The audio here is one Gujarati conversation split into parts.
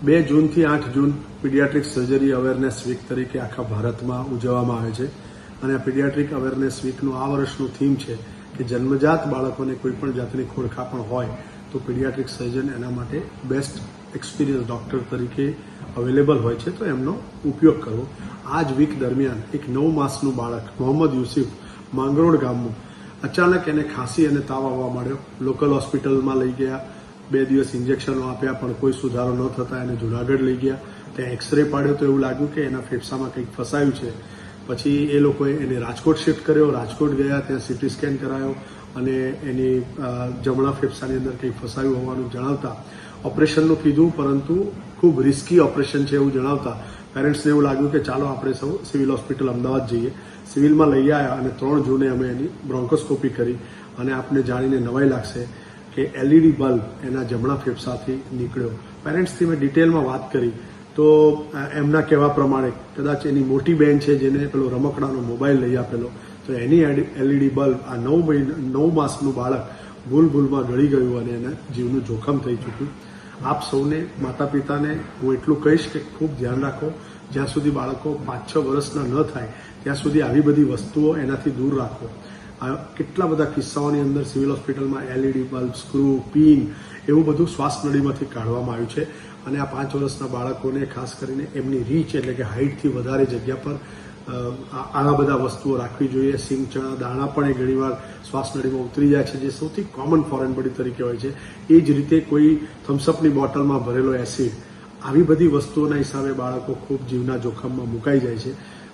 2 જૂનથી 8 જૂન પીડિયાટ્રિક સર્જરી અવેરનેસ વીક તરીકે આખા ભારતમાં ઉજવવામાં આવે છે અને આ પીડિયાટ્રિક અવેરનેસ વીકનું આ વર્ષનું થીમ છે કે જન્મજાત બાળકોને કોઈ પણ જાતની ખોળખાપણ હોય તો પીડિયાટ્રિક સર્જન એના માટે બેસ્ટ એક્સપિરિયન્સ ડોક્ટર તરીકે અવેલેબલ હોય છે, તો એમનો ઉપયોગ કરવો. આ જ વીક દરમિયાન એક 9 માસનું બાળક મોહમ્મદ યુસુફ માંગરોળ ગામનું અચાનક એને ખાંસી અને તાવ આવવા માંડ્યો. લોકલ હોસ્પિટલમાં લઈ ગયા, 2 દિવસ ઇન્જેક્શનો આપ્યા પણ કોઈ સુધારો ન થતા એને જુનાગઢ લઈ ગયા. ત્યાં એક્સરે પાડ્યો તો એવું લાગ્યું કે એના ફેફસામાં કંઈક ફસાયું છે. પછી એ લોકોએ એને રાજકોટ શિફ્ટ કર્યો. રાજકોટ ગયા, ત્યાં સીટી સ્કેન કરાયો અને એની જમણા ફેફસાની અંદર કંઈક ફસાયું હોવાનું જણાવતા ઓપરેશનનું કીધું, પરંતુ ખૂબ રિસ્કી ઓપરેશન છે એવું જણાવતા પેરેન્ટ્સને એવું લાગ્યું કે ચાલો આપણે સૌ સિવિલ હોસ્પિટલ અમદાવાદ જઈએ. સિવિલમાં લઈ આવ્યા અને 3 જૂને અમે એની બ્રોન્કોસ્કોપી કરી અને આપને જાણીને નવાઈ લાગશે કે LED બલ્બ એના જમણા ફેફસાથી નીકળ્યો. પેરેન્ટ્સથી મેં ડિટેલમાં વાત કરી તો એમના કહેવા પ્રમાણે કદાચ એની મોટી બહેન છે જેને પેલો રમકડાનો મોબાઈલ લઈ આપેલો, તો એની LED બલ્બ આ 9 માસનું બાળક ભૂલમાં ગળી ગયું અને એના જીવનું જોખમ થઈ ચૂક્યું. આપ સૌને, માતા પિતાને હું એટલું કહીશ કે ખૂબ ધ્યાન રાખો. જ્યાં સુધી બાળકો 5-6 વર્ષના ન થાય ત્યાં સુધી આવી બધી વસ્તુઓ એનાથી દૂર રાખો. કેટલા બધા કિસ્સાઓની અંદર સિવિલ હોસ્પિટલમાં LED બલ્બ, સ્ક્રૂ, પિન એવું બધું શ્વાસ નળીમાંથી કાઢવામાં આવ્યું છે અને આ 5 વર્ષના બાળકોને ખાસ કરીને એમની રીચ એટલે કે હાઇટથી વધારે જગ્યા પર આવા બધા વસ્તુઓ રાખવી જોઈએ. સિંગ, ચણા, દાણા પણ એ ઘણીવાર શ્વાસ નળીમાં ઉતરી જાય છે, જે સૌથી કોમન ફોરેન બોડી તરીકે હોય છે. એ જ રીતે કોઈ થમ્સઅપની બોટલમાં ભરેલો એસિડ, આવી બધી વસ્તુઓના હિસાબે બાળકો ખૂબ જીવના જોખમમાં મુકાઈ જાય છે.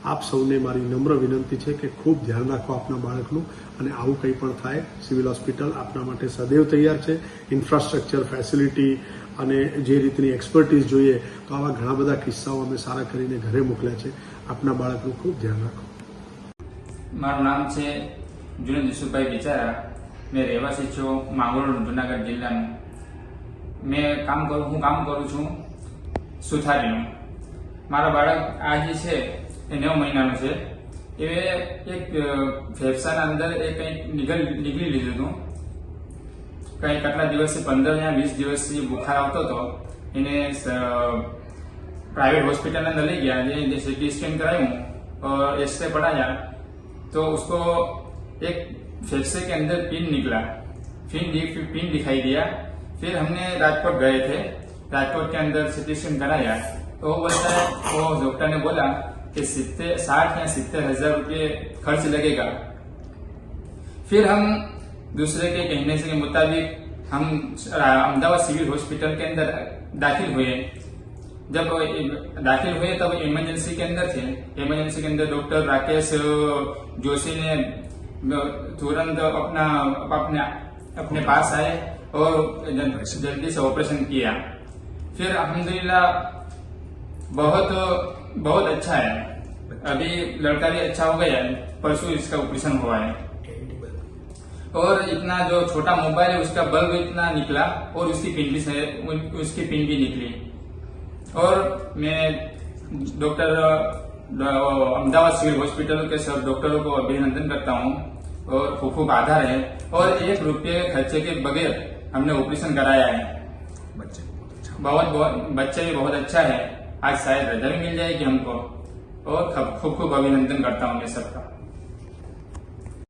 આપ સૌને મારી નમ્ર વિનંતી છે કે ખૂબ ધ્યાન રાખો આપના બાળકનું, અને આવું કંઈ પણ થાય સિવિલ હોસ્પિટલ આપના માટે સદૈવ તૈયાર છે. ઇન્ફ્રાસ્ટ્રક્ચર, ફેસિલિટી અને જે રીતની એક્સપર્ટીઝ જોઈએ તો આવા ઘણા બધા કિસ્સાઓ અમે સારા કરીને ઘરે મોકલ્યા છે. આપના બાળકનું ખૂબ ધ્યાન રાખો. મારું નામ છે જુનેદ યુસુફભાઈ બિચારા. મેં રહેવાસી છું માંગરોળ, જુનાગઢ જિલ્લાનું. હું કામ કરું છું સુથારીનું. મારા બાળક આ જે છે એ 9 મહિનાનું છે. એ એક ફેફસાના અંદર એ કંઈક નીકળી લીધું હતું. કંઈક આટલા દિવસથી 15 या 20 દિવસથી બુખાર આવતો હતો. એને प्राइवेट हॉस्पिटल अंदर ले गया, जैसे सीटी स्कैन कराऊं और एक्सरे पढ़ाया तो उसको एक फेफड़े के अंदर पिन निकला. पिन दिखाई दिया. फिर हमने राजकोट गए थे. राजकोट के अंदर सीटी स्कैन कराया तो वो डॉक्टर ने बोला कि 60 या 70 हजार रुपये खर्च लगेगा. फिर हम दूसरे के कहने के मुताबिक हम अहमदाबाद सिविल हॉस्पिटल के अंदर दाखिल हुए. जब दाखिल हुए तब इमरजेंसी के अंदर थे. इमरजेंसी के अंदर डॉक्टर राकेश जोशी ने तुरंत अपने पास आए और जल्दी से ऑपरेशन किया. फिर अल्हम्दुलिल्लाह बहुत अच्छा है. अभी लड़का भी अच्छा हो गया है. परसों इसका ऑपरेशन हुआ है. और इतना जो छोटा मोबाइल है उसका बल्ब इतना निकला और उसकी पिन भी निकली. और मैं डॉक्टर अहमदाबाद सिविल हॉस्पिटल के सब डॉक्टरों को अभिनंदन करता हूँ और खूब आभार है. और 1 रुपये खर्चे के बगैर हमने ऑपरेशन कराया है. बच्चे भी बहुत अच्छा है. आज शायद रजा भी मिल जाएगी हमको और खूब अभिनंदन करता हूँ मैं सबका.